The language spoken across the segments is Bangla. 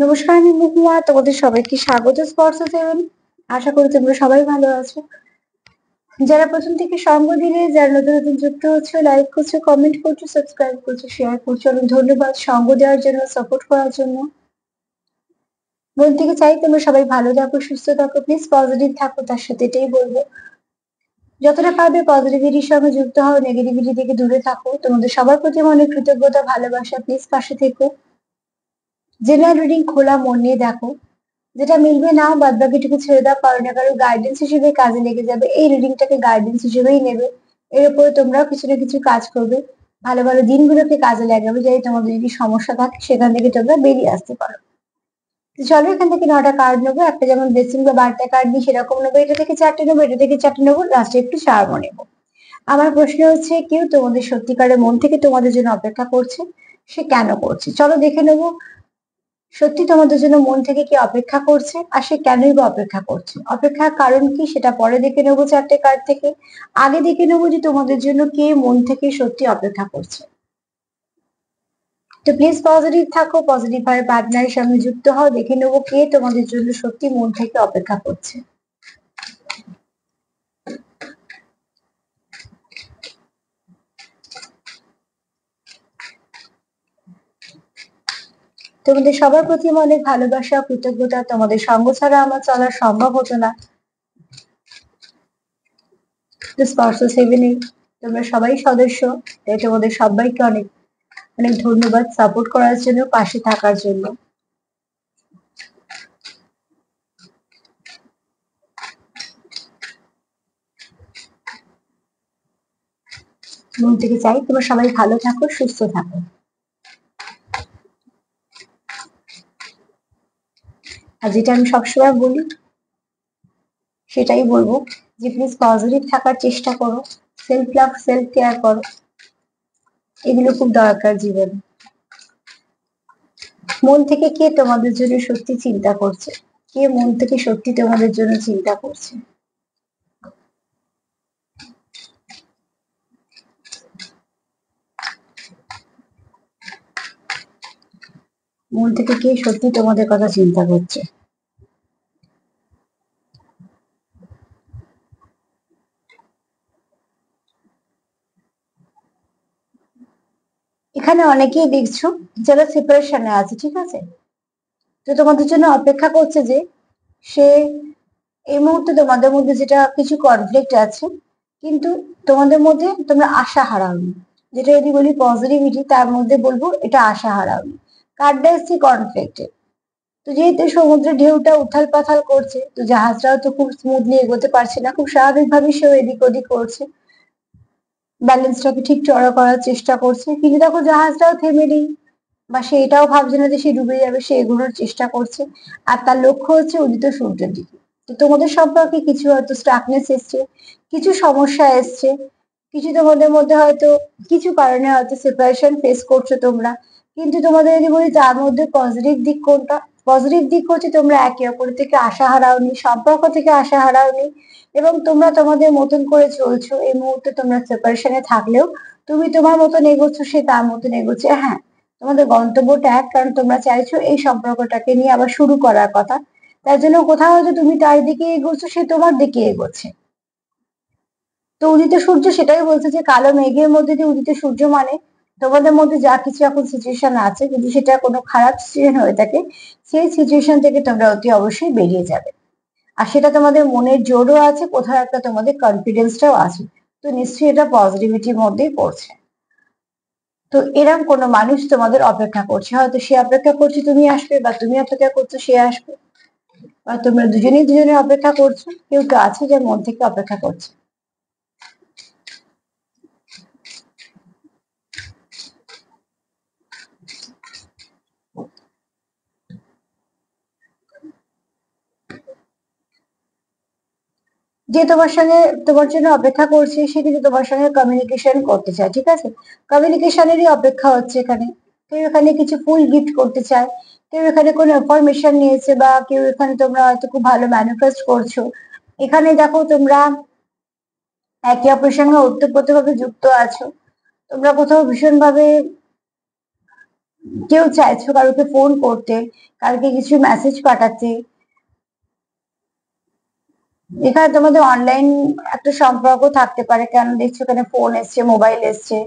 নমস্কার, আমি মহুয়া। তোমাদের সবাইকে স্বাগত স্পর্শ সেভেন। আশা করি তোমরা সবাই ভালো আছো। যারা প্রথম থেকে সঙ্গ দিলে, যারা নতুন নতুন যুক্ত হচ্ছে, লাইক করছো, কমেন্ট করছো, সাবস্ক্রাইব করছো, শেয়ার করছো, অনেক ধন্যবাদ সঙ্গ দেওয়ার জন্য, সাপোর্ট করার জন্য। মন থেকে চাই তোমরা সবাই ভালো থাকো, সুস্থ থাকো, প্লিজ পজিটিভ থাকো। তার সাথে এটাই বলবো, যতটা পারবে পজিটিভিটির সঙ্গে যুক্ত হও, নেগেটিভিটি থেকে দূরে থাকো। তোমাদের সবার প্রতি মনে কৃতজ্ঞতা, ভালোবাসা, প্লিজ পাশে থেকো। জেনারেল রিডিং খোলা মন নিয়ে দেখো, যেটা মিলবে নাও বাদ বাকিটুকু ছেড়ে দাও, কারো না কারো গাইডেন্স হিসেবে কাজে লেগে যাবে। এই রিডিংটাকে গাইডেন্স হিসেবেই নেবে। এর উপরে তোমরাও কিছু না কিছু কাজ করবে, ভালো ভালো দিনগুলোকে কাজে লাগাবে, যাতে তোমাদের যদি সমস্যা থাকে সেখান থেকে তোমরা বেরিয়ে আসতে পারো। তো চলো এখান থেকে 9টা কার্ড নেবো। একটা যেমন ব্লেসিং বা বার্তা কার্ড দিই সেরকম নেবো, এটা থেকে 4টে নেবো, এটা থেকে 4টে নেবো, লাস্টে একটু সারমো নেবো। আমার প্রশ্ন হচ্ছে, কেউ তোমাদের সত্যিকারের মন থেকে তোমাদের জন্য অপেক্ষা করছে, সে কেন করছে? চলো দেখে নেবো সত্যি তোমাদের জন্য মন থেকে কি অপেক্ষা করছে, আর সে কেনই বা অপেক্ষা করছে। অপেক্ষার কারণ কি সেটা পরে দেখে নেবো 4টে কার্ড থেকে। আগে দেখে নেবো যে তোমাদের জন্য কে মন থেকে সত্যি অপেক্ষা করছে। তো প্লিজ পজিটিভ থাকো, পজিটিভ ভাবে পার্টনারের সঙ্গে যুক্ত হও। দেখে নেবো কে তোমাদের জন্য সত্যি মন থেকে অপেক্ষা করছে। তোমাদের সবার প্রতি অনেক ভালোবাসা, কৃতজ্ঞতা। তোমাদের সঙ্গ ছাড়া আমার চলা সম্ভব হতো না। স্পর্শ সেভেনে তোমরা সবাই সদস্য, তাই তোমাদের সবাইকে অনেক অনেক ধন্যবাদ সাপোর্ট করার জন্য, পাশে থাকার জন্য। মন থেকে চাই তোমরা সবাই ভালো থাকো, সুস্থ থাকো। আর যেটা আমি সবসময় বলি সেটাই বলবো, যে প্লিজ পজিটিভ থাকার চেষ্টা করো, সেলফ লাভ, সেলফ কেয়ার করো, এগুলো খুব দরকার জীবনে। মন থেকে কে তোমাদের জন্য সত্যি চিন্তা করছে, কে মন থেকে সত্যি তোমাদের জন্য চিন্তা করছে। মন থেকে কে সত্যি তোমাদের কথা চিন্তা করছে। এখানে অনেকেই দেখছো যারা সেপারেশনে আছে, ঠিক আছে? তো তোমাদের জন্য অপেক্ষা করছে যে সে এই মুহূর্তে তোমাদের মধ্যে যেটা কিছু কনফ্লিক্ট আছে, কিন্তু তোমাদের মধ্যে তোমরা আশা হারাওনি। যেটা যদি বলি পজিটিভিটি, তার মধ্যে বলবো এটা আশা হারাওনি। কার্ডটা এসছে কনফ্লিক্টে। তো যেহেতু সমুদ্রের ঢেউটা উথাল পাথাল করছে, তো জাহাজটাও তো খুব স্মুথলি এগোতে পারছে না, খুব স্বাভাবিকভাবে সেও এদিক ওদিক করছে, ব্যালেন্সটাকে ঠিক চড়া করার চেষ্টা করছে। কিন্তু দেখো জাহাজটাও থেমে নেই, বা সে এটাও ভাবছে না যে সে ডুবে যাবে, সে এগোনোর চেষ্টা করছে। আর তার লক্ষ্য হচ্ছে উদিত সূর্যের দিকে। তো তোমাদের সম্পর্কে কিছু হয়তো স্টাকনেস এসছে, কিছু সমস্যা এসছে, কিছু তোমাদের মধ্যে হয়তো কিছু কারণে হয়তো সেপারেশন ফেস করছো তোমরা। কিন্তু তোমাদের যদি বলি তার মধ্যে পজিটিভ দিক কোনটা, পজিটিভ দিক হচ্ছে তোমরা একে অপরের থেকে আশা হারাওনি, সম্পর্ক থেকে আশা হারাওনি, এবং তোমরা তোমাদের মতন করে চলছো। এই মুহূর্তে তোমরা সেপারেশনে থাকলেও তুমি তোমার মতন এগোচ্ছো, সে তার মতন এগোচ্ছে। হ্যাঁ, তোমাদের গন্তব্যটা এক, কারণ তোমরা চাইছো এই সম্পর্কটাকে নিয়ে আবার শুরু করার কথা। তার জন্য কোথাও হয়তো তুমি তার দিকে এগোচ্ছো, সে তোমার দিকে এগোচ্ছে। তো উদিত সূর্য সেটাই বলছে যে কালো মেঘের মধ্যে যে উদিত সূর্য, মানে তোমাদের মধ্যে যা কিছু এখন সিচুয়েশন আছে, যদি সেটা কোনো খারাপ সিচুয়েশন হয়ে থাকে, সেই সিচুয়েশন থেকে তোমরা অতি অবশ্যই বেরিয়ে যাবে। আর সেটা তোমাদের মনের জোরও আছে, কোথাও একটা তোমাদের কনফিডেন্সটাও আছে। তো নিশ্চয়ই এটা পজিটিভিটির মধ্যেই পড়ছে। তো এরকম কোনো মানুষ তোমাদের অপেক্ষা করছে, হয়তো সে অপেক্ষা করছে তুমি আসবে, বা তুমি অপেক্ষা করছো সে আসবে, বা তোমরা দুজনেই দুজনে অপেক্ষা করছো। কেউ তো আছে যে মন থেকে অপেক্ষা করছে। যে তোমার সঙ্গে, তোমার জন্য অপেক্ষা করছে, সে কিন্তু তোমার সঙ্গে কমিউনিকেশন করতে চায়, ঠিক আছে? কমিউনিকেশনেরই অপেক্ষা হচ্ছে এখানে। কেউ এখানে কিছু ফুল গিফট করতে চায়, কেউ এখানে কোনো ইনফরমেশন নিয়েছে, বা কেউ এখানে তোমরা হয়তো খুব ভালো ম্যানিফেস্ট করছো। এখানে দেখো তোমরা একে অপরের সঙ্গে ওতপ্রোতভাবে যুক্ত আছো। তোমরা কোথাও ভীষণ ভাবে কেউ চাইছো কারোকে ফোন করতে, কালকে কিছু মেসেজ পাঠাতে। এখানে তোমাদের অনলাইন একটা সম্পর্ক থাকতে পারে, কেন দেখছো এখানে ফোন এসছে, মোবাইল এসছে।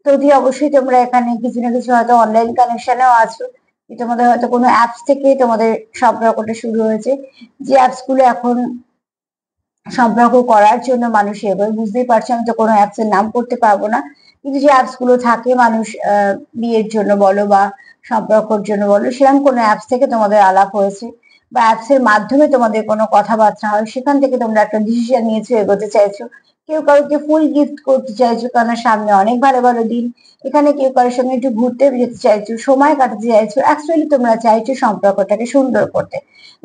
তো অতি অবশ্যই তোমরা এখানে কিছু না কিছু হয়তো অনলাইন কানেকশনেও আছো, কি তোমাদের হয়তো কোনো অ্যাপস থেকে তোমাদের সম্পর্কটা শুরু হয়েছে। যে অ্যাপস গুলো এখন সম্পর্ক করার জন্য মানুষ এবার, বুঝতেই পারছি আমি তো কোনো অ্যাপস এর নাম করতে পারবো না, কিন্তু যে অ্যাপস গুলো থাকে মানুষ বিয়ের জন্য বলো বা সম্পর্কের জন্য বলো, সেরকম কোনো অ্যাপস থেকে তোমাদের আলাপ হয়েছে বা অ্যাপস এর মাধ্যমে তোমাদের কোনো কথাবার্তা হয়, সেখান থেকে তোমরা একটা ডিসিশন নিয়েছো, এগোতে চাইছো। কেউ কাউকে ফুল গিফট করতে চাইছো, কারণ সামনে অনেক ভালো ভালো দিন। এখানে কেউ কারোর সঙ্গে একটু ঘুরতে যেতে চাইছো, সময় কাটাতে চাইছো, অ্যাকচুয়ালি তোমরা চাইছো সম্পর্কটাকে সুন্দর করতে।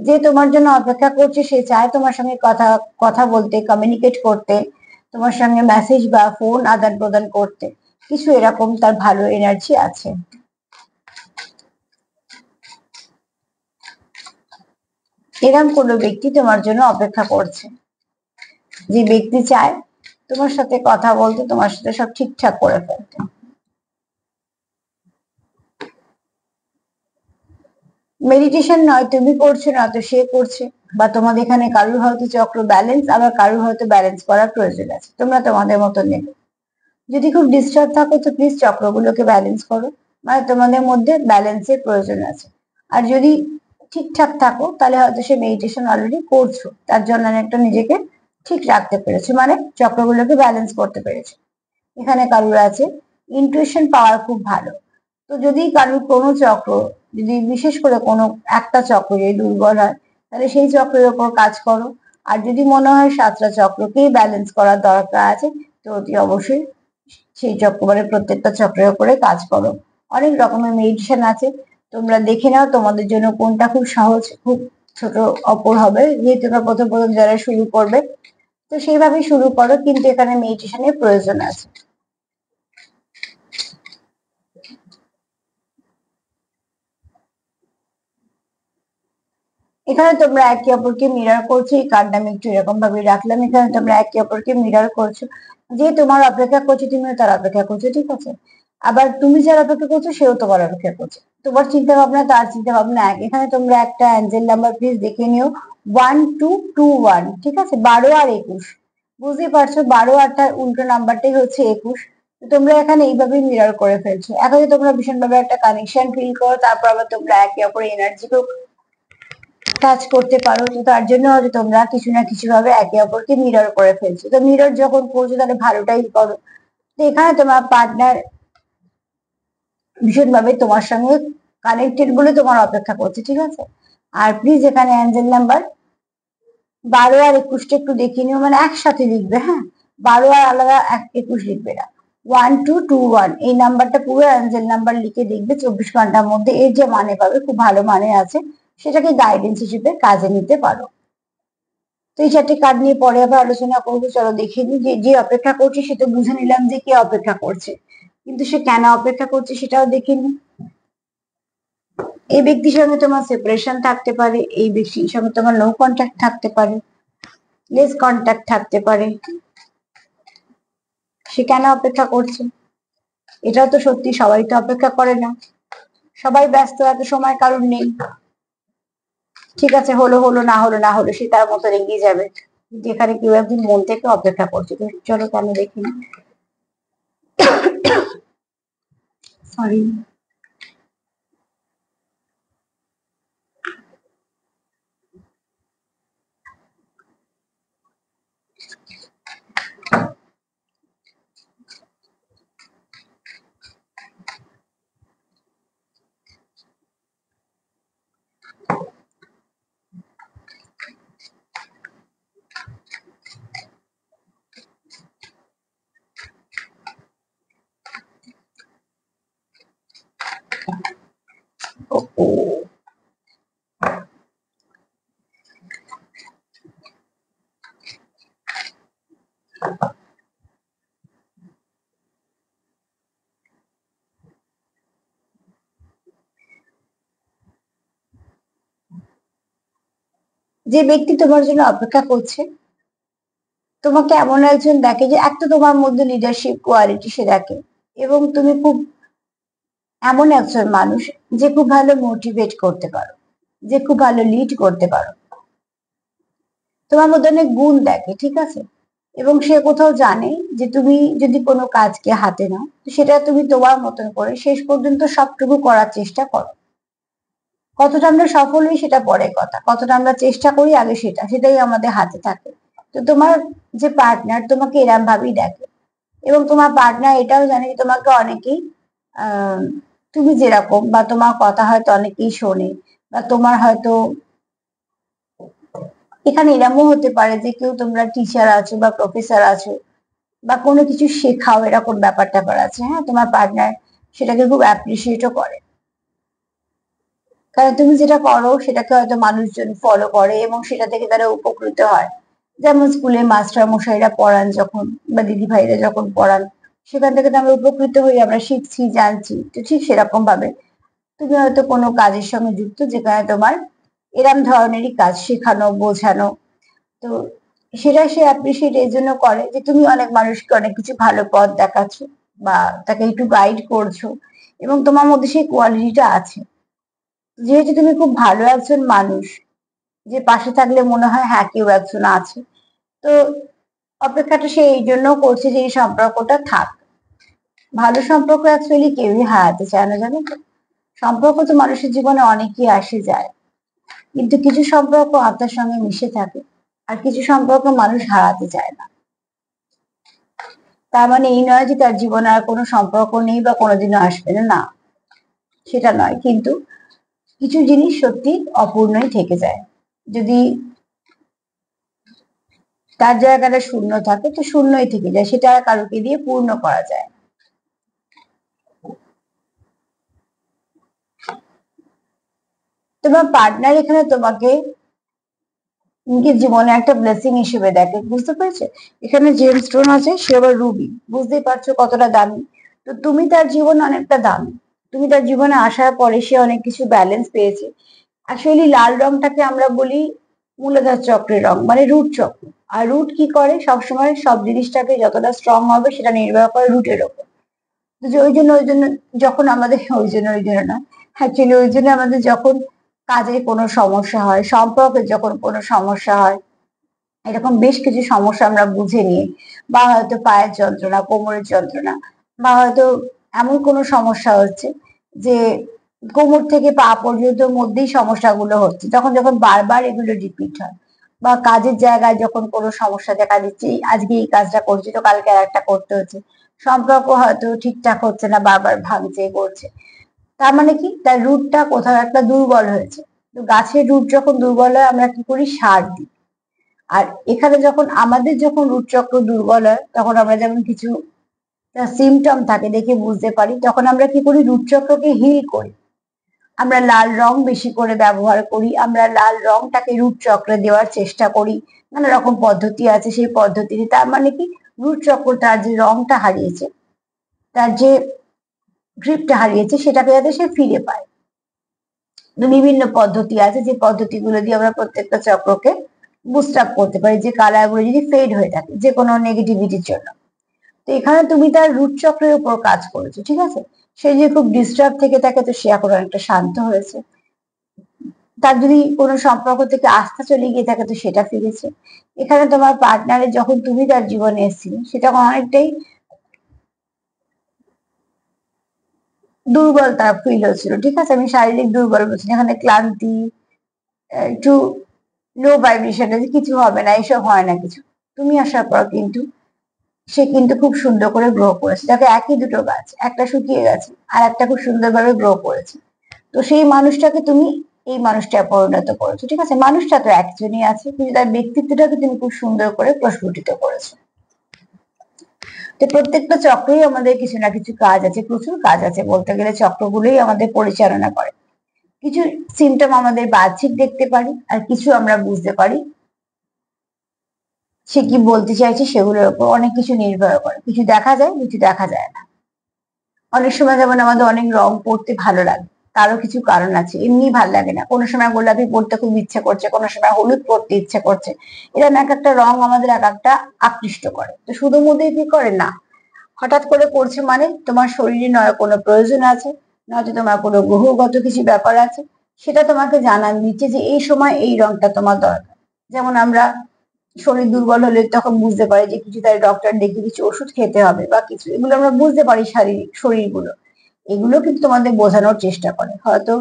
যে তোমার জন্য অপেক্ষা করছে সে চায় তোমার সঙ্গে কথা কথা বলতে, কমিউনিকেট করতে, তোমার সঙ্গে মেসেজ বা ফোন আদান প্রদান করতে। কিছু এরকম তার ভালো এনার্জি আছে। এরকম কোনো ব্যক্তি তোমার জন্য অপেক্ষা করছে, যে ব্যক্তি চায় তোমার সাথে কথা বলতে, তোমার সাথে সব ঠিকঠাক করে ফেলতে। মেডিটেশন নয়, তুমি করছো না তো সে করছে, বা তোমাদের এখানে কারুর হয়তো চক্র ব্যালেন্স, আবার কারুর হয়তো ব্যালেন্স করার প্রয়োজন আছে, তোমরা তোমাদের মতো নেবে। যদি খুব ডিস্টার্ব থাকো তো প্লিজ চক্রগুলোকে ব্যালেন্স করো, মানে তোমাদের মধ্যে ব্যালেন্সের প্রয়োজন আছে। আর যদি ঠিকঠাক থাকো তাহলে হয়তো সে মেডিটেশন অলরেডি করছো, তার জন্য একটা নিজেকে ঠিক রাখতে পেরেছো, মানে চক্রগুলোকে ব্যালেন্স করতে পেরেছো। এখানে কারুর আছে ইনটুইশন পাওয়ার খুব ভালো। তো যদি কারুর কোনো চক্র, যদি বিশেষ করে কোনো একটা চক্র যদি দুর্বল হয়, তাহলে সেই চক্রের ওপর কাজ করো। আর যদি মনে হয় সাতটা চক্রকেই ব্যালেন্স করার দরকার আছে, তো অতি অবশ্যই সেই চক্র, মানে প্রত্যেকটা চক্রের উপরে কাজ করো। অনেক রকমের মেডিটেশন আছে, তোমরা দেখে নাও তোমাদের জন্য কোনটা খুব সহজ, খুব ছোট অপর হবে, যেহেতু তোমরা প্রথম প্রথম যারা শুরু করবে, তো সেইভাবে শুরু করো, কিন্তু এখানে মেডিটেশনের প্রয়োজন আছে। এখানে তোমরা একে অপরকে মিরর করছো, এই কার্ডটা আমি একটু এরকম ভাবে রাখলাম, এখানে তোমরা একে অপরকে মিরর করছো। যে তোমার অপেক্ষা করছে তুমিও তার অপেক্ষা করছো, ঠিক আছে। আবার তুমি যার অপেক্ষা করছো সেও তোমার অপেক্ষা করছে, তোমার চিন্তা ভাবনা তার চিন্তা ভাবনা এক। এখানে তোমরা একটা অ্যাঞ্জেল নাম্বার প্লিজ দেখে নিও, 1221, ঠিক আছে, 12 আর 21। বুঝতেই পারছো 12 আর উল্টো নাম্বারটাই হচ্ছে 21। তোমরা এখানে এইভাবে মিরর করে ফেলছো, এখন তোমরা ভীষণ ভাবে একটা কানেকশন ফিল করো, তারপর আবার তোমরা একে অপরের এনার্জিকেও কাজ করতে পারো। তো তার জন্য হয়তো তোমরা কিছু না কিছু ভাবে একে অপরকে মিরর করে ফেলছো। তো মিরর যখন করছো তাহলে ভালোটাই করো। তো এখানে তোমার পার্টনার ভীষণ ভাবে তোমার সঙ্গে কানেক্টেড বলে তোমার অপেক্ষা করছে, ঠিক আছে। আর প্লিজ এখানে অ্যাঞ্জেল নাম্বার 12 আর 21টা একটু দেখে নিও, মানে একসাথে লিখবে, হ্যাঁ। 12 আর আলাদা 21 লিখবে না। 1221 এই নাম্বারটা পুরো অ্যাঞ্জেল নাম্বার লিখে দেখবে 24 ঘন্টার মধ্যে এর যে মানে পাবে, খুব ভালো মানে আছে, সেটাকে গাইডেন্স হিসেবে কাজে নিতে পারো। তো এই 4টে কার্ড নিয়ে পরে আবার আলোচনা করবো, চলো দেখে নিই। যে যে অপেক্ষা করছে সে তো বুঝে নিলাম যে কে অপেক্ষা করছে, কিন্তু সে কেন অপেক্ষা করছে সেটাও দেখে নিই। এই ব্যক্তির সঙ্গে তোমার সেপারেশন থাকতে পারে, এই ব্যক্তির সঙ্গে তোমার নো কন্ট্যাক্ট থাকতে পারে, লেস কন্ট্যাক্ট থাকতে পারে। সে কেন অপেক্ষা করছে এটাও তো সত্যি, সবাই তো অপেক্ষা করে না, সবাই ব্যস্ত, এত সময় কারোর নেই। ঠিক আছে, হলো হলো, না হলো না হলো, সে তার মতো এগিয়ে যাবে। কিন্তু এখানে কেউ একদিন মন থেকে অপেক্ষা করছে, তো চলো কেন দেখি না। সরি। যে ব্যক্তি তোমার জন্য অপেক্ষা করছে, তোমাকে এমন একজন দেখে যে একটা তোমার মধ্যে লিডারশিপ কোয়ালিটি সে দেখে, এবং তুমি খুব এমন একজন মানুষ যে খুব ভালো মোটিভেট করতে পারো, যে খুব ভালো লিড করতে পারো, তোমার মধ্যে অনেক গুণ দেখে, ঠিক আছে। এবং সে কোথাও জানে যে তুমি যদি কোনো কাজকে হাতে নাও, তো সেটা তুমি তোমার মতন করে শেষ পর্যন্ত সবটুকু করার চেষ্টা করো। কতটা আমরা সফল হই সেটা পরের কথা, কতটা আমরা চেষ্টা করি আগে সেটাই আমাদের হাতে থাকে। তো তোমার যে পার্টনার তোমাকে এরম ভাবেই দেখে, এবং তোমার পার্টনার এটাও জানে যে তোমাকে অনেকেই আহ তুমি যেরকম বা তোমার কথা হয়তো অনেকেই শোনে, বা তোমার হয়তো এখানে এরকমও হতে পারে যে কেউ তোমরা টিচার আছো বা প্রফেসর আছো বা কোনো কিছু শেখাও, এরকম ব্যাপার ট্যাপার আছে, হ্যাঁ, তোমার পার্টনার সেটাকে খুব অ্যাপ্রিসিয়েটও করে, কারণ তুমি যেটা করো সেটাকে হয়তো মানুষজন ফলো করে এবং সেটা থেকে তারা উপকৃত হয়। যেমন স্কুলে মাস্টার মশাইরা পড়ান যখন, বা দিদি ভাইরা যখন পড়ান, সেখান থেকে তো আমরা উপকৃত হই, আমরা শিখছি, জানছি। তো ঠিক সেরকম ভাবে তুমি হয়তো কোনো কাজের সঙ্গে যুক্ত যেখানে তোমার এরম ধরনেরই কাজ, শেখানো, বোঝানো। তো সেটা সে অ্যাপ্রিসিয়েট এই জন্য করে যে তুমি অনেক মানুষকে অনেক কিছু ভালো পথ দেখাচ্ছ, বা তাকে একটু গাইড করছো, এবং তোমার মধ্যে সেই কোয়ালিটিটা আছে। যেহেতু তুমি খুব ভালো একজন মানুষ, যে পাশে থাকলে মনে হয় হ্যাঁ কেউ একজন আছে, তো অপেক্ষাটা সে এই জন্য করছে যে এই সম্পর্কটা থাক। ভালো সম্পর্ক অ্যাকচুয়ালি কেউই হারাতে চায় না, জানো তো। সম্পর্ক তো মানুষের জীবনে অনেকই আসে যায়, কিন্তু কিছু সম্পর্ক আত্মার সঙ্গে মিশে থাকে, আর কিছু সম্পর্ক মানুষ হারাতে চায় না। তার মানে এই নয় যে তার জীবনে আর কোনো সম্পর্ক নেই বা কোনোদিনও আসবে না, না, সেটা নয়। কিন্তু কিছু জিনিস সত্যি অপূর্ণই থেকে যায়। যদি তার জায়গাটা শূন্য থাকে তো শূন্যই থেকে যায়, সেটা আর কারোকে দিয়ে পূর্ণ করা যায় না। তোমার পার্টনার এখানে তোমাকে নিজের জীবনে একটা ব্লেসিং হিসেবে দেখে, বুঝতে পেরেছে। এখানে জেম স্টোন আছে, সে আবার রুবি, বুঝতেই পারছো কতটা দামি। তো তুমি তার জীবনে অনেকটা দামি, তুমি তার জীবনে আসার পরে সে অনেক কিছু ব্যালেন্স পেয়েছে। আসলে লাল রংটাকে আমরা বলি মূলাধার চক্রের রং, মানে রুট চক্র। আর রুট কি করে, সবসময় সব জিনিসটাকে যতটা স্ট্রং হবে সেটা নির্ভর করে রুটের ওপর। তো যে ওই জন্য যখন আমাদের ওই জন্য না, অ্যাকচুয়ালি ওই জন্য আমাদের যখন কাজে কোনো সমস্যা হয়, সম্পর্কে যখন কোনো সমস্যা হয়, এরকম বেশ কিছু সমস্যা আমরা বুঝে নিয়ে, বা হয়তো পায়ের যন্ত্রণা, কোমরের যন্ত্রণা, বা হয়তো এমন কোনো সমস্যা হচ্ছে যে কোমর থেকে পা পর্যন্ত মধ্যেই সমস্যাগুলো হচ্ছে, তখন যখন বারবার এগুলো রিপিট হয়, বা কাজের জায়গায় যখন কোনো সমস্যা দেখা দিচ্ছে, আজকে এই কাজটা করছি তো কালকে আর একটা করতে হচ্ছে, সম্পর্ক হয়তো ঠিকঠাক হচ্ছে না, বারবার ভাঙছে, করছে, তার মানে কি তার রুটটা কোথাও একটা দুর্বল হয়েছে। তো গাছের রুট যখন দুর্বল হয় আমরা কি করি, সার দিই। আর এখানে যখন রুট চক্র দুর্বল হয়, তখন আমরা যেমন কিছু সিমটম থাকে দেখে বুঝতে পারি, তখন আমরা কি করি, রুট চক্রকে হিল করি। আমরা লাল রং বেশি করে ব্যবহার করি, আমরা লাল রংটাকে রুট চক্রে দেওয়ার চেষ্টা করি। নানা রকম পদ্ধতি আছে, সেই পদ্ধতিতে তার মানে কি রুট চক্র তার যে রংটা হারিয়েছে, তার যে গ্রিপটা হারিয়েছে, সেটাকে যাতে সে ফিরে পায়। বিভিন্ন পদ্ধতি আছে, যে পদ্ধতিগুলো দিয়ে আমরা প্রত্যেকটা চক্রকে বুস্ট আপ করতে পারি, যে কালার গুলো যদি ফেড হয়ে থাকে যে কোনো নেগেটিভিটির জন্য। তো এখানে তুমি তার রুট চক্রের উপর কাজ করেছো, ঠিক আছে। সে যে খুব ডিস্টার্ব থেকে থাকে, তো সে এখন অনেকটা শান্ত হয়েছে। তার যদি কোনো সম্পর্ক থেকে আস্থা চলে গিয়ে থাকে, তো সেটা ফিরেছে। এখানে তোমার পার্টনারের যখন তুমি তার জীবনে এসেছিলে, সেটা অনেকটাই দুর্বল তার ফিল হচ্ছিল, ঠিক আছে। আমি শারীরিক দুর্বল বলছি না, এখানে ক্লান্তি, একটু লো ভাইব্রেশন, কিছু হবে না, এসব হয় না কিছু। তুমি আসার পর কিন্তু সে কিন্তু খুব সুন্দর করে গ্রো করেছে। দেখো একই দুটো গাছ, একটা শুকিয়ে গেছে আর একটা খুব সুন্দরভাবে গ্রো করেছে। তো সেই মানুষটাকে তুমি এই মানুষটা পরিণত করেছো, ঠিক আছে। মানুষটা তো একজনই আছে, কিন্তু তার ব্যক্তিত্বটাকে তুমি খুব সুন্দর করে প্রস্ফুটিত করেছো। তো প্রত্যেকটা চক্রেই আমাদের কিছু না কিছু কাজ আছে, প্রচুর কাজ আছে বলতে গেলে, চক্রগুলোই আমাদের পরিচালনা করে। কিছু সিমটম আমাদের বাহ্যিক দেখতে পারি, আর কিছু আমরা বুঝতে পারি সে কি বলতে চাইছে, সেগুলোর উপর অনেক কিছু নির্ভর করে। কিছু দেখা যায়, কিছু দেখা যায় না। অনেক সময় যেমন আমাদের অনেক রং পড়তে ভালো লাগে, তারও কিছু কারণ আছে, এমনি ভালো লাগে না। কোনো সময় গোলাপি পড়তে খুব ইচ্ছে করছে, কোনো সময় হলুদ পড়তে ইচ্ছে করছে। এরকম এক একটা রং আমাদের এক একটা আকৃষ্ট করে। তো শুধু মধ্যে কি করে না, হঠাৎ করে করছে মানে তোমার শরীরে নয় কোনো প্রয়োজন আছে, নয়তো তোমার কোনো গ্রহগত কিছু ব্যাপার আছে, সেটা তোমাকে জানান দিচ্ছে যে এই সময় এই রংটা তোমার দরকার। যেমন আমরা শরীর দুর্বল হলে তখন বুঝতে পারি যে কিছু তাই ডক্টর ডেকে কিছু ওষুধ খেতে হবে বা কিছু, এগুলো আমরা বুঝতে পারি শারীরিক শরীরগুলো। এগুলো কিন্তু তোমাদের বোঝানোর চেষ্টা করে, হয়তো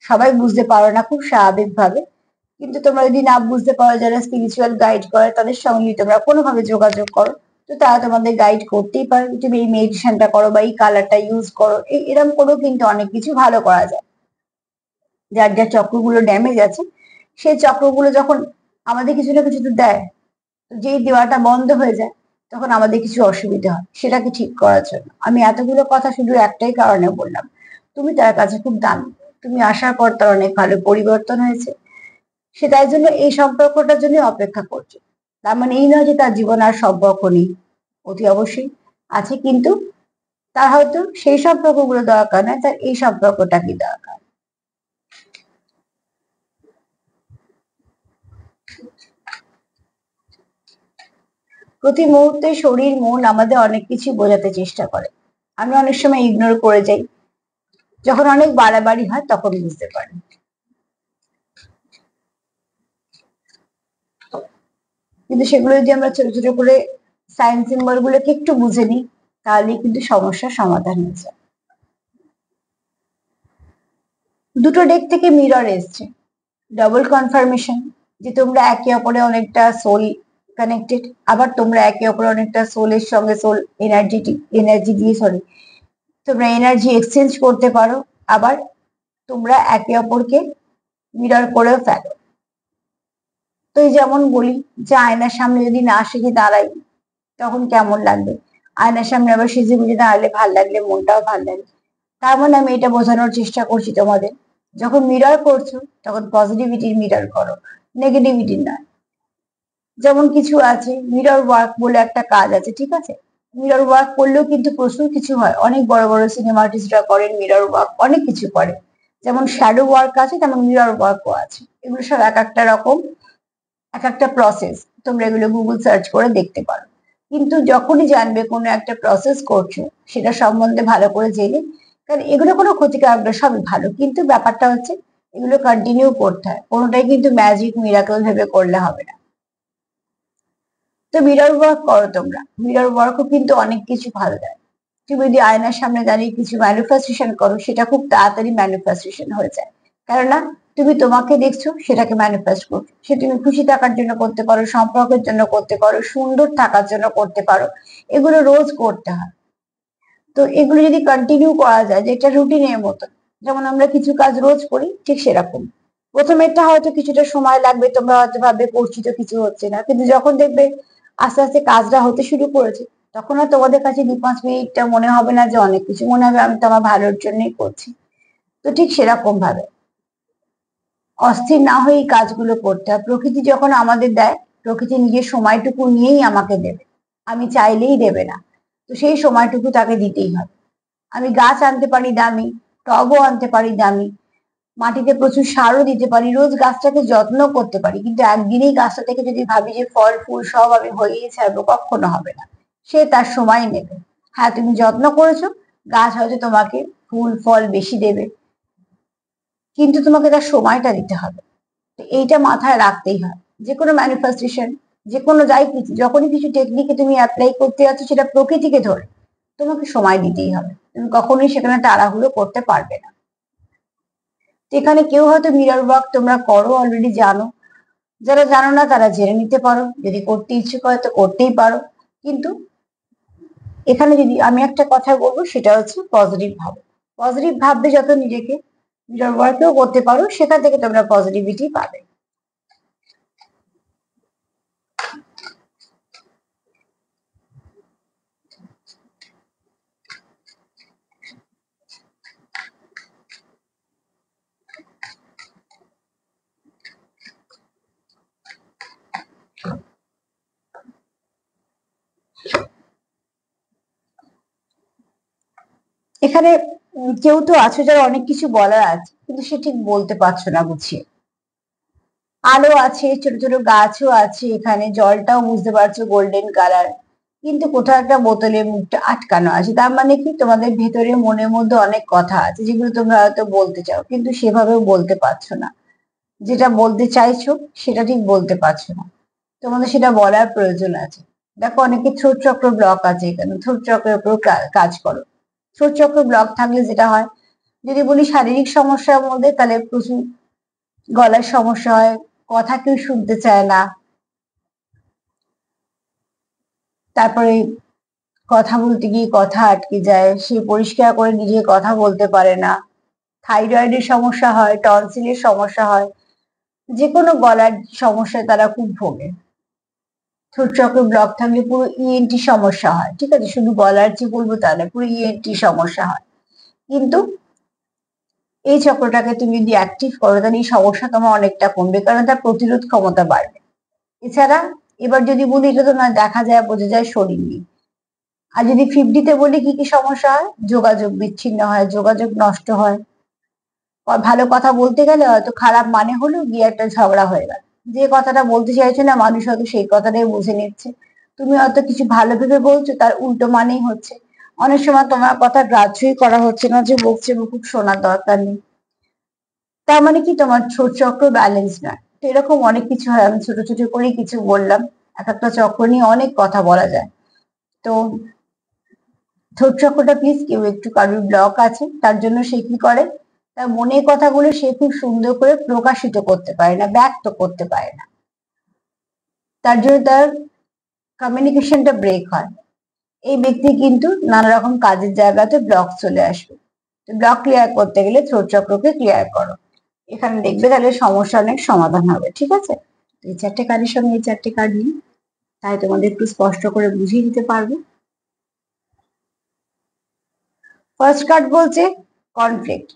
সবাই বুঝতে পারো না খুব স্বাভাবিকভাবে, কিন্তু তোমরা যদি না বুঝতে পারো, যারা স্পিরিচুয়াল গাইড করে তাদের সঙ্গে যদি তোমরা কোনোভাবে যোগাযোগ করো, তো তারা তোমাদের গাইড করতেই পারে। তুমি এই মেডিটেশনটা করো বা এই কালারটা ইউজ করো, এরকম করেও কিন্তু অনেক কিছু ভালো করা যায়। যার যার চক্রগুলো ড্যামেজ আছে, সেই চক্রগুলো যখন আমাদের কিছু না কিছু তো দেয়, তো যেই দেওয়াটা বন্ধ হয়ে যায় তখন আমাদের কিছু অসুবিধা হয় সেটাকে ঠিক করার জন্য। আমি এতগুলো কথা শুধু একটাই কারণে বললাম, তুমি তার কাছে খুব দামি, তুমি আসার পর তার অনেক ভালো পরিবর্তন হয়েছে, সে তাই জন্য এই সম্পর্কটার জন্য অপেক্ষা করছে। তার মানে এই নয় যে তার জীবন আর সম্পর্ক নেই, অতি অবশ্যই আছে, কিন্তু তার হয়তো সেই সম্পর্কগুলো দরকার নয়, তার এই সম্পর্কটা কি দরকার। প্রতি মুহূর্তে শরীর মন আমাদের অনেক কিছু বোঝাতে চেষ্টা করে, আমরা অনেক সময় ইগনোর করে যাই, যখন অনেক বাড়াবাড়ি হয় তখন বুঝতে পারি। কিন্তু সেগুলো যদি আমরা ছোট ছোট করে সাইন সিম্বল গুলোকে একটু বুঝে নিই, তাহলে কিন্তু সমস্যার সমাধান হয়ে যায়। দুটো ডেক থেকে মিরর এসছে, ডাবল কনফার্মেশন, যে তোমরা একে অপরে অনেকটা সোল কানেক্টেড, আবার তোমরা একে অপরে অনেকটা সোলের সঙ্গে সোল এনার্জি দিয়ে তোমরা এনার্জি এক্সচেঞ্জ করতে পারো, আবার তোমরা একে অপরকে মিরর করেও ফেলো। তো এই যেমন বলি যে আয়নার সামনে যদি না সেজে দাঁড়াই তখন কেমন লাগবে, আয়নার সামনে আবার সেজে গুজে দাঁড়ালে ভাল লাগলে মনটাও ভাল লাগে। তার মানে আমি এটা বোঝানোর চেষ্টা করছি তোমাদের, যখন মিরর করছো তখন পজিটিভিটির মিরর করো, নেগেটিভিটির নয়। যেমন কিছু আছে মিরর ওয়ার্ক বলে একটা কাজ আছে, ঠিক আছে, মিরর ওয়ার্ক করলেও কিন্তু প্রচুর কিছু হয়, অনেক বড় বড় সিনেমা আর্টিস্টরা করেন মিরর ওয়ার্ক, অনেক কিছু করে। যেমন শ্যাডো ওয়ার্ক আছে তেমন মিরর ওয়ার্কও আছে, এগুলো সব এক একটা রকম, এক একটা প্রসেস, তোমরা এগুলো গুগল সার্চ করে দেখতে পারো। কিন্তু যখনই জানবে কোনো একটা প্রসেস করছো সেটা সম্বন্ধে ভালো করে জেনে, কারণ এগুলো কোনো ক্ষতিকারক না, সবই ভালো, কিন্তু ব্যাপারটা হচ্ছে এগুলো কন্টিনিউ করতে হয়, কোনোটাই কিন্তু ম্যাজিক মিরাকল ভেবে করলে হবে না। তো মিরর ওয়ার্ক করো তোমরা, মিরর ওয়ার্কও কিন্তু অনেক কিছু ভালো দেয়। তুমি যদি আয়নার সামনে দাঁড়িয়ে কিছু ম্যানিফেস্টেশন করো, সেটা খুব তাড়াতাড়ি ম্যানিফেস্টেশন হয়ে যায়, কেননা তুমি তোমাকে দেখছো, সেটাকে ম্যানিফেস্ট করছো। সে তুমি খুশি থাকার জন্য করতে পারো, সম্পর্কের জন্য করতে পারো, সুন্দর থাকার জন্য করতে পারো, এগুলো রোজ করতে হয়। তো এগুলো যদি কন্টিনিউ করা যায়, যে এটা রুটিনের মতো, যেমন আমরা কিছু কাজ রোজ করি ঠিক সেরকম, প্রথমেরটা হয়তো কিছুটা সময় লাগবে, তোমরা হয়তো ভাববে করছি তো কিছু হচ্ছে না, কিন্তু যখন দেখবে আস্তে আস্তে কাজটা হতে শুরু করেছে, তখন আর তোমাদের কাছে 2-5 মিনিটটা মনে হবে না যে অনেক কিছু, মনে হবে আমি তো আমার ভালোর জন্যই করছি। তো ঠিক সেরকম ভাবে অস্থির না হয়ে এই কাজগুলো করতে হয়। প্রকৃতি যখন আমাদের দেয়, প্রকৃতি নিজের সময়টুকু নিয়েই আমাকে দেবে, আমি চাইলেই দেবে না, তো সেই সময়টুকু তাকে দিতেই হবে। আমি গাছ আনতে পারি দামি, টবও আনতে পারি দামি, মাটিতে প্রচুর সারও দিতে পারি, রোজ গাছটাকে যত্ন করতে পারি, কিন্তু একদিনেই গাছটা থেকে যদি ভাবি যে ফল ফুল সব আমি হয়েই ছাড়বো, কখনো হবে না, সে তার সময় নেবে। হ্যাঁ, তুমি যত্ন করেছো, গাছ হয়তো তোমাকে ফুল ফল বেশি দেবে, কিন্তু তোমাকে তার সময়টা দিতে হবে। তো এইটা মাথায় রাখতেই হয়, যে কোনো ম্যানিফেস্টেশন, যে কোনো যাই কিছু, যখনই কিছু টেকনিকে তুমি অ্যাপ্লাই করতে যাচ্ছ সেটা প্রকৃতিকে ধরে, তোমাকে সময় দিতেই হবে, তুমি কখনোই সেখানে তাড়াহুড়ো করতে পারবে না। এখানে কেউ হয়তো মিরর ওয়ার্ক তোমরা করো, অলরেডি জানো, যারা জানো না তারা জেনে নিতে পারো, যদি করতে ইচ্ছুক হয় তো করতেই পারো। কিন্তু এখানে যদি আমি একটা কথা বলবো, সেটা হচ্ছে পজিটিভ ভাবো, পজিটিভ ভাববে যত নিজেকে, মিরর ওয়ার্কেও করতে পারো, সেখান থেকে তোমরা পজিটিভিটি পাবে। এখানে কেউ তো আছো যারা অনেক কিছু বলার আছে, কিন্তু সে ঠিক বলতে পারছো না গুছিয়ে। আলো আছে, ছোট ছোট গাছও আছে, এখানে জলটাও বুঝতে পারছো গোল্ডেন কালার, কিন্তু কোথাও একটা বোতলের মুখটা আটকানো আছে। তার মানে কি, তোমাদের ভেতরে মনের মধ্যে অনেক কথা আছে যেগুলো তোমরা হয়তো বলতে চাও, কিন্তু সেভাবেও বলতে পারছো না। যেটা বলতে চাইছো সেটা ঠিক বলতে পারছো না, তোমাদের সেটা বলার প্রয়োজন আছে। দেখো, অনেকে থ্রোট চক্র ব্লক আছে, এখানে থ্রোট চক্রের উপর কাজ করো। থ্রোট চক্র ব্লক থাকলে যেটা হয়, যদি বলি শারীরিক সমস্যার মধ্যে, তাহলে প্রচুর গলার সমস্যা হয়, কথা কেউ শুনতে চায় না, তারপরে কথা বলতে গিয়ে কথা আটকে যায়, সে পরিষ্কার করে নিজে কথা বলতে পারে না, থাইরয়েডের সমস্যা হয়, টনসিলের সমস্যা হয়, যে কোনো গলার সমস্যায় তারা খুব ভোগে। থ্রোট চক্র ব্লক থাকলে পুরো ইএনটি সমস্যা হয়, ঠিক আছে, শুধু গলার যে বলবো তা না, পুরো ইএনটি সমস্যা হয়। কিন্তু এই চক্রটাকে তুমি যদি অ্যাক্টিভ করো, তাহলে এই সমস্যা তোমার অনেকটা কমবে, কারণ তার প্রতিরোধ ক্ষমতা বাড়বে। এছাড়া এবার যদি বলি, এটা তো না দেখা যায় বোঝা যায় শরীর নিয়ে। আর যদি 50-তে বলি কি কি সমস্যা হয়, যোগাযোগ বিচ্ছিন্ন হয়, যোগাযোগ নষ্ট হয়, ভালো কথা বলতে গেলে হয়তো খারাপ মানে হলেও গিয়ে একটা ঝগড়া হয়ে গেল, যে কথাটা বলতে চাইছো না মানুষ হয়তো সেই কথাটাই বুঝে নিচ্ছে, তুমি হয়তো কিছু ভালো ভেবে বলছো, তার উল্টো মানেই হচ্ছে। অনেক সময় তোমার কথা গ্রাহ্যই করা হচ্ছে না, যে বকছে খুব শোনার দরকার নেই। তার মানে কি, তোমার ছোট চক্র ব্যালেন্স না। তো এরকম অনেক কিছু হয়, আমি ছোট ছোট করেই কিছু বললাম, এক একটা চক্র নিয়ে অনেক কথা বলা যায়। তো থ্রোট চক্রটা প্লিজ, কেউ একটু কারোর ব্লক আছে, তার জন্য সে কি করে, তার মনের কথাগুলো সে খুব সুন্দর করে প্রকাশিত করতে পারে না, ব্যক্ত করতে পারে না, তার জন্য তার কমিউনিকেশনটা ব্রেক হয়। এই ব্যক্তি কিন্তু নানা রকম কাজের জায়গাতে ব্লক চলে আসবে। ব্লক ক্লিয়ার করতে গেলে থ্রোট চক্রকে ক্লিয়ার করো, এখানে দেখবে তাহলে সমস্যা অনেক সমাধান হবে, ঠিক আছে। এই 4টে কার্ডের সঙ্গে এই 4টে কার্ড নিই, তাই তোমাদের একটু স্পষ্ট করে বুঝিয়ে দিতে পারবো। ফার্স্ট কার্ড বলছে কনফ্লিক্ট,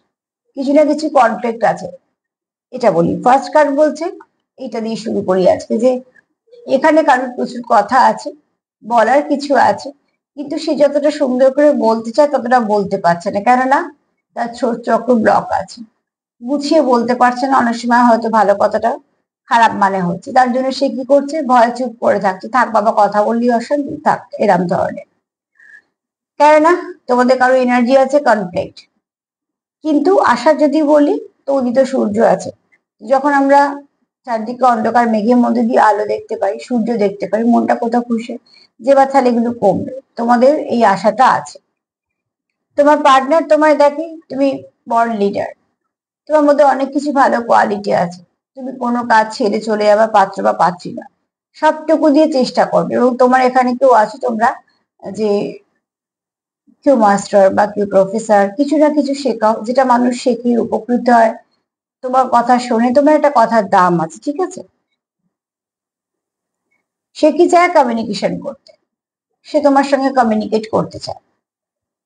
কিছু না কিছু কনফ্লিক্ট আছে, এটা বলি। ফার্স্ট কার্ড বলছে, এটা দিয়ে শুরু করি আজকে, যে এখানে কারোর প্রচুর কথা আছে, বলার কিছু আছে, কিন্তু সে যতটা সুন্দর করে বলতে চায় ততটা বলতে পারছে না, কেননা তার ছোট চক্র ব্লক আছে, গুছিয়ে বলতে পারছে না। অনেক সময় হয়তো ভালো কথাটা খারাপ মানে হচ্ছে, তার জন্য সে কি করছে, ভয় চুপ করে থাকছে, থাক বাবা, কথা বললি অশান্তি থাক, এরম ধরনের। কেননা তোমাদের কারো এনার্জি আছে কনফ্লিক্ট। কিন্তু আশা যদি বলি, তো উদিত সূর্য আছে। যখন আমরা চারদিকে অন্ধকার মেঘের মধ্যে দিয়ে আলো দেখতে পাই, সূর্য দেখতে পাই, মনটা কোথাও খুশি, যে বা তাহলে এগুলো কমবে, তোমাদের এই আশাটা আছে। তোমার পার্টনার তোমায় দেখে তুমি বড় লিডার, তোমার মধ্যে অনেক কিছু ভালো কোয়ালিটি আছে, তুমি কোনো কাজ ছেড়ে চলে যাবার পাত্র বা পাচ্ছি না, সবটুকু দিয়ে চেষ্টা করবে। এবং তোমার এখানে কেউ আছে, তোমরা যে কেউ মাস্টার বা কেউ প্রফেসর, কিছু না কিছু শেখাও, যেটা মানুষ শেখে উপকৃত হয়, তোমার কথা শোনে, তোমার একটা কথার দাম আছে, ঠিক আছে। সে কি চায়, কমিউনিকেশন করতে, সে তোমার সঙ্গে কমিউনিকেট করতে চায়,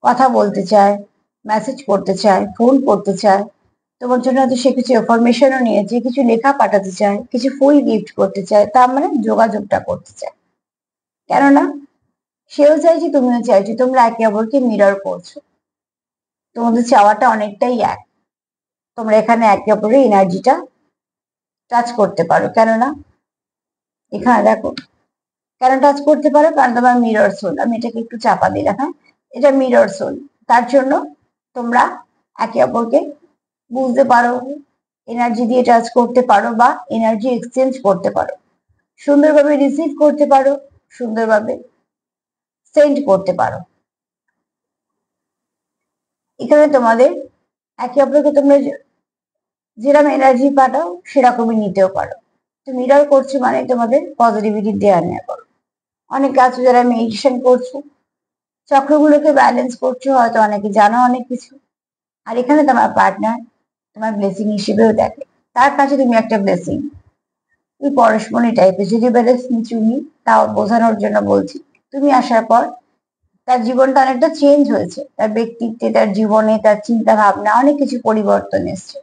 কথা বলতে চায়, মেসেজ করতে চায়, ফোন করতে চায়, তোমার জন্য হয়তো সে কিছু ইনফরমেশনও নিয়েছে, কিছু লেখা পাঠাতে চায়, কিছু ফুল গিফট করতে চায়, তার মানে যোগাযোগটা করতে চায়। কেননা সেও চাইছে, তুমিও চাইছো, তোমরা একে অপরকে মিরর করছো, তোমাদের চাওয়াটা অনেকটাই এক, তোমরা এখানে একে অপরের এনার্জিটা টাচ করতে পারো। কেননা এখানে দেখো, কেন টাচ করতে পারো, কারণ তোমার মিরর সোল, আমি এটাকে একটু চাপা দিলাম, হ্যাঁ, এটা মিরর সোল, তার জন্য তোমরা একে অপরকে বুঝতে পারো, এনার্জি দিয়ে টাচ করতে পারো, বা এনার্জি এক্সচেঞ্জ করতে পারো, সুন্দরভাবে রিসিভ করতে পারো, সুন্দরভাবে সেন্ড করতে পারো। এখানে তোমাদের একে অপরকে তোমরা যেরকম এনার্জি পাঠাও সেরকমই নিতেও পারো। তো মিরর করছো মানে তোমাদের পজিটিভিটি দেওয়া নেওয়া করো। অনেকে আছো যারা মেডিটেশন করছো, চক্রগুলোকে ব্যালেন্স করছো, হয়তো অনেকে জানো অনেক কিছু। আর এখানে তোমার পার্টনার তোমার ব্লেসিং হিসেবেও দেখে, তার কাছে তুমি একটা ব্লেসিং, তুমি পরশমণি টাইপের, যদি ব্যালেন্স নিচুনি, তাও বোঝানোর জন্য বলছি। তুমি আসার পর তার জীবনটা অনেকটা চেঞ্জ হয়েছে, তার ব্যক্তিত্বে, তার জীবনে, তার চিন্তা ভাবনা, অনেক কিছু পরিবর্তন এসছে।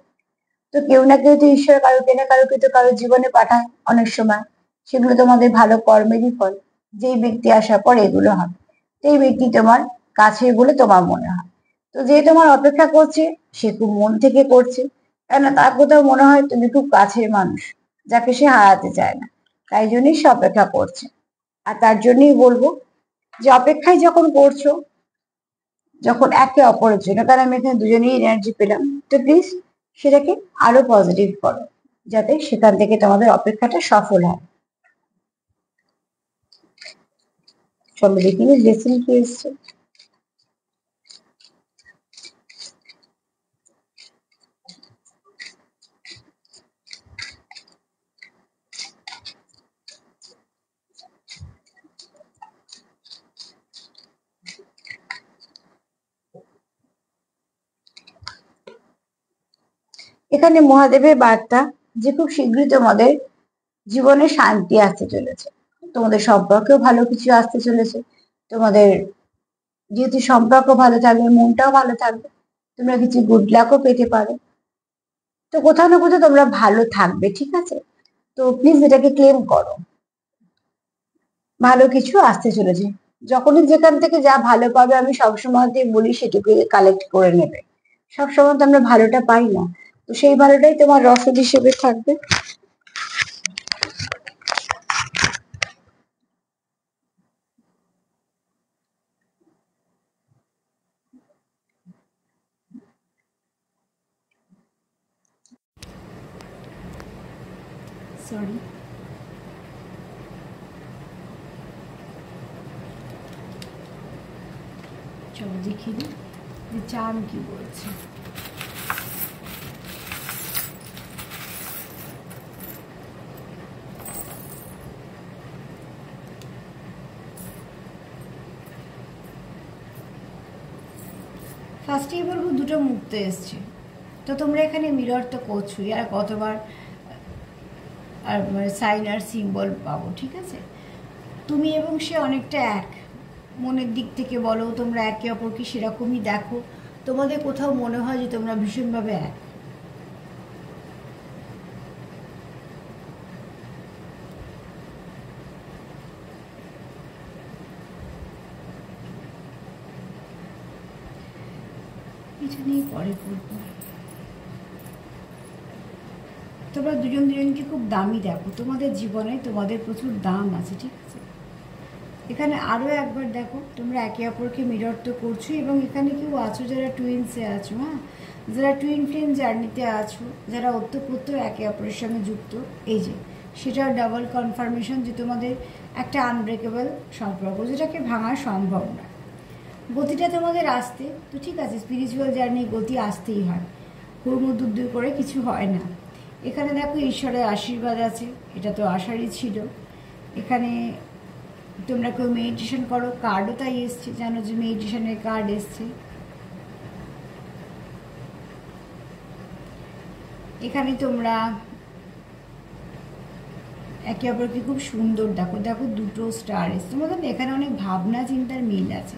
তো কেউ না কেউ তো ঈশ্বর কারোকে না কারোকে তো কারোর জীবনে পাঠায় অনেক সময়, সেগুলো তোমাদের ভালো কর্মেরই ফল। যেই ব্যক্তি আসার পর এগুলো হবে, সেই ব্যক্তি তোমার কাছের বলে তোমার মনে হয়। তো যে তোমার অপেক্ষা করছে, সে খুব মন থেকে করছে, কেন তার কোথাও মনে হয় তুমি খুব কাছের মানুষ, যাকে সে হারাতে চায় না, তাই জন্যই সে অপেক্ষা করছে। আর তার জন্যই বলবো, যে অপেক্ষায় যখন করছো, যখন একে অপরের জন্য, কারণ আমি এখানে দুজনেই এনার্জি পেলাম, তো প্লিজ সেটাকে আরো পজিটিভ করো, যাতে সেখান থেকে তোমাদের অপেক্ষাটা সফল হয়। চলো দেখি লেসন কি এসছে। এখানে মহাদেবের বার্তা যে খুব শীঘ্রই তোমাদের জীবনে শান্তি আসতে চলেছে, তোমাদের সম্পর্কেও ভালো কিছু আসতে চলেছে। তোমাদের যেহেতু সম্পর্ক ভালো থাকবে, মনটাও ভালো থাকবে, তোমরা কিছু গুড লাকও পেতে পারো। তো কোথাও না কোথাও তোমরা ভালো থাকবে, ঠিক আছে? তো প্লিজ এটাকে ক্লেম করো, ভালো কিছু আসতে চলেছে। যখনই যেখান থেকে যা ভালো পাবে, আমি সবসময় বলি সেটুকু কালেক্ট করে নেবে। সবসময় তো আমরা ভালোটা পাই না, তো সেই ভালোটাই তোমার রসদ হিসেবে থাকবে। সরি, চলো দেখিয়ে দিই যে চার্ম কি বলছে। ফার্স্টেই বলবো দুটো মুক্ত এসছে, তো তোমরা এখানে মিরর তো করছোই, আর কতবার আর সাইন আর সিম্বল পাবো, ঠিক আছে? তুমি এবং সে অনেকটা এক, মনের দিক থেকে বলো তোমরা একে অপরকে সেরকমই দেখো, তোমাদের কোথাও মনে হয় যে তোমরা ভীষণভাবে এক। কিছু নিয়ে পরে করবো। তোমরা দুজন দুজনকে খুব দামি দেখো, তোমাদের জীবনে তোমাদের প্রচুর দাম আছে, ঠিক আছে? এখানে আরও একবার দেখো, তোমরা একে অপরকে মিরর তো করছো, এবং এখানে কেউ আছো যারা টুইন্সে আছো, হ্যাঁ, যারা টুইন ফ্লেম জার্নিতে আছো, যারা ওতপ্রোত একে অপরের সঙ্গে যুক্ত, এই যে সেটার ডাবল কনফার্মেশন যে তোমাদের একটা আনব্রেকেবল সম্পর্ক, যেটাকে ভাঙা সম্ভব না। গতিটা তোমাদের আসতে তো ঠিক আছে, স্পিরিচুয়াল জার্নি গতি আসতেই হয়, হুড়মুড় করে কিছু হয় না। এখানে দেখো ঈশ্বরের আশীর্বাদ আছে, এটা তো আশারই ছিল। এখানে তোমরা কেউ মেডিটেশন করো, কার্ডও তাই এসছে, জানো যে মেডিটেশনের কার্ড এসছে। এখানে তোমরা একে অপরকে খুব সুন্দর দেখো, দেখো দুটো স্টার এসছে তোমাদের। এখানে অনেক ভাবনা চিন্তার মিল আছে,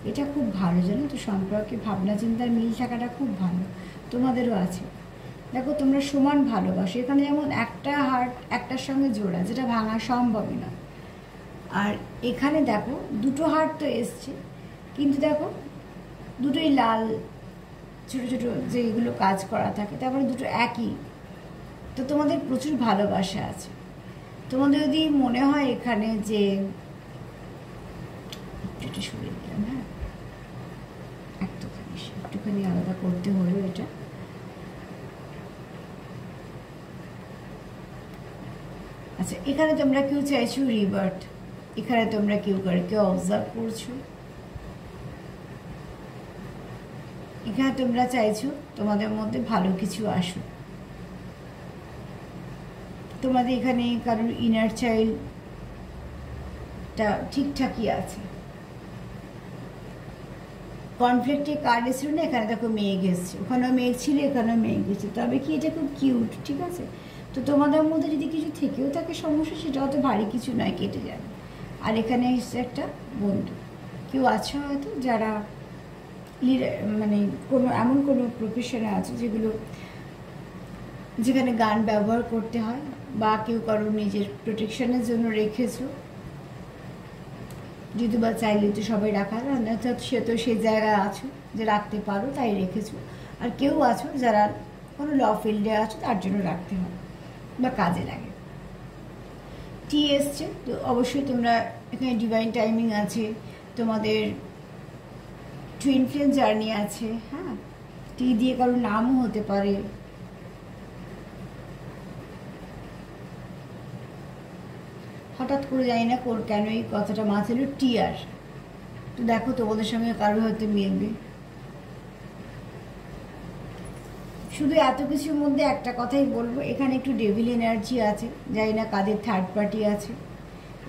এটা খুব ভালো, জানো তো? সম্পর্কে ভাবনা চিন্তার মিল থাকাটা খুব ভালো, তোমাদেরও আছে। দেখো তোমরা সমান ভালোবাসো, এখানে যেমন একটা হার্ট একটার সঙ্গে জোড়া, যেটা ভাঙা সম্ভবই না। আর এখানে দেখো দুটো হার্ট তো এসছে, কিন্তু দেখো দুটোই লাল, ছোট ছোট যেগুলো কাজ করা থাকে, তারপরে দুটো একই। তো তোমাদের প্রচুর ভালোবাসা আছে। তোমাদের যদি মনে হয় এখানে যে একটু সরিয়ে দিলাম, হ্যাঁ, একটুখানি আলাদা করতে হলো এটা। আচ্ছা, এখানে তোমরা কেউ চাইছো রিবার্থ, এখানে তোমরা কেউ অবজার্ভ করছো, এখানে তোমরা চাইছো তোমাদের মধ্যে ভালো কিছু আসুক। তোমাদের এখানে কারোর ইনার চাইল্ডটা ঠিকঠাকই আছে। কনফ্লিক্টে কার্ড এসেছিল না, এখানে দেখো মেঘ এসছে, ওখানেও মেঘ ছিল, এখানেও মেঘ এসছে, তবে কি এটা খুব কিউট, ঠিক আছে? তো তোমাদের মধ্যে যদি কিছু থেকেও থাকে সমস্যা, সেটা হয়তো ভারী কিছু নয়, কেটে যাবে। আর এখানে এসছে একটা বন্ধু, কেউ আছে হয়তো যারা মানে কোনো এমন কোনো প্রফেশনে আছে যেখানে গান ব্যবহার করতে হয়, বা কেউ কারো নিজের প্রোটেকশনের জন্য রেখেছো, যদি বা চাইলে তো সবাই রাখা যায় না, সে তো সেই জায়গায় আছো যে রাখতে পারো তাই রেখেছো। আর কেউ আছো যারা কোনো ল ফিল্ডে আছো, তার জন্য রাখতে হয় বা কাজে লাগে। টি এসছে, তো অবশ্যই তোমরা এখানে ডিভাইন টাইমিং আছে, তোমাদের টুইন ফ্লেম জার্নি আছে। হ্যাঁ, টি দিয়ে কারোর নামও হতে পারে। হঠাৎ করে জানি না কেন এই কথাটা মাথায় এলো, টিয়ার। তো দেখো তোমাদের সঙ্গে কারো হয়তো মিলবে। শুধু এত কিছুর মধ্যে একটা কথাই বলবো, এখানে একটু ডেভিল এনার্জি আছে, জানি না কাদের থার্ড পার্টি আছে।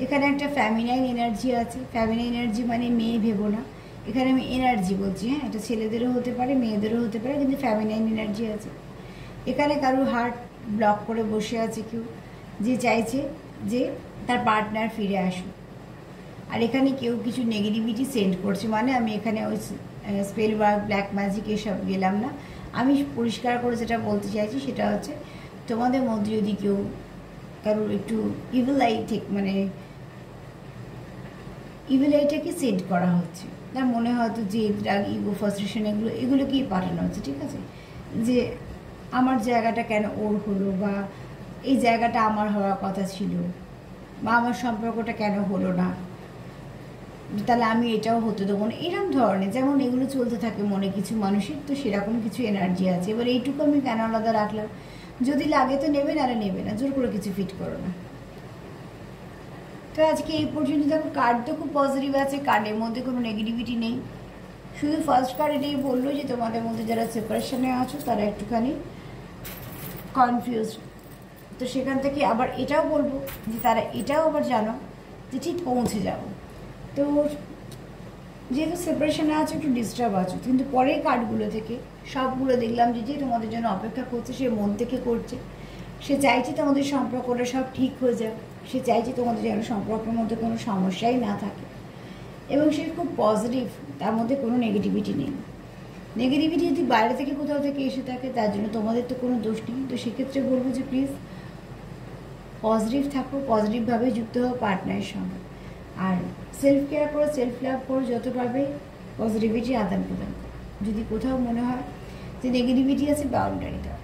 এখানে একটা ফ্যামিনাইন এনার্জি আছে। ফ্যামিনাইন এনার্জি মানে মেয়ে ভেবো না, এখানে আমি এনার্জি বলছি। হ্যাঁ, এটা ছেলেদেরও হতে পারে, মেয়েদেরও হতে পারে, কিন্তু ফ্যামিনাইন এনার্জি আছে। এখানে কারোর হার্ট ব্লক করে বসে আছে কেউ, যে চাইছে যে তার পার্টনার ফিরে আসুক। আর এখানে কেউ কিছু নেগেটিভিটি সেন্ড করছে, মানে আমি এখানে ওই স্পেল ওয়ার্ক, ব্ল্যাক ম্যাজিক এসব গেলাম না। আমি পরিষ্কার করে যেটা বলতে চাইছি সেটা হচ্ছে, তোমাদের মধ্যে যদি কেউ কারোর একটু ইভিল আই মানে ইভিল আইটাকে সেন্ড করা হচ্ছে, তার মনে হয়তো যে ড্রাগ, ইগো, ফ্রাস্ট্রেশন এগুলোকেই পাঠানো হচ্ছে, ঠিক আছে, যে আমার জায়গাটা কেন ওর হলো, বা এই জায়গাটা আমার হওয়ার কথা ছিল, বা আমার সম্পর্কটা কেন হলো না, তাহলে আমি এটাও হতে দেবো না, এরকম ধরনের। যেমন এগুলো চলতে থাকে মনে কিছু মানুষের, তো সেরকম কিছু এনার্জি আছে। এবার এইটুকু আমি কেন আলাদা রাখলাম, যদি লাগে তো নেবে, নাহলে নেবে না, জোর করে কিছু ফিট করো না। তো আজকে এই পর্যন্ত। দেখো কার্ড তো খুব পজিটিভ আছে, কার্ডের মধ্যে কোনো নেগেটিভিটি নেই। শুধু ফার্স্ট কার্ড এটাই বললো যে তোমাদের মধ্যে যারা সেপারেশনে আছো তারা একটুখানি কনফিউজ। তো সেখান থেকে আবার এটাও বলবো যে তারা এটাও আবার জানো যে ঠিক পৌঁছে যাবো। তো যেহেতু সেপারেশনে আছো, একটু ডিস্টার্ব আছো, কিন্তু পরের কার্ডগুলো থেকে সবগুলো দেখলাম যে তোমাদের জন্য অপেক্ষা করছে, সে মন থেকে করছে। সে চাইছে তোমাদের সম্পর্কটা সব ঠিক হয়ে যাক, সে চাইছে তোমাদের যেন সম্পর্কের মধ্যে কোনো সমস্যাই না থাকে, এবং সে খুব পজিটিভ, তার মধ্যে কোনো নেগেটিভিটি নেই। নেগেটিভিটি যদি বাইরে থেকে কোথাও থেকে এসে থাকে, তার জন্য তোমাদের তো কোনো দোষ নেই। তো সেক্ষেত্রে বলবো যে প্লিজ পজিটিভ থাকো, পজিটিভভাবে যুক্ত হও পার্টনারের সঙ্গে, আর সেলফ কেয়ার করো, সেলফ লাভ করো, যত পারবে পজিটিভিটি আদান প্রদান করো। যদি কোথাও মনে হয় যে নেগেটিভিটি আছে, বাউন্ডারি দাও,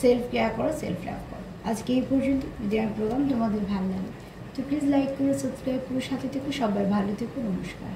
সেলফ কেয়ার করো, সেলফ লাভ করো। আজকে এই পর্যন্ত। যদি আমার প্রোগ্রাম তোমাদের ভালো লাগে তো প্লিজ লাইক করো, সাবস্ক্রাইব করো, সাথে থেকো। সবাই ভালো থেকো, নমস্কার।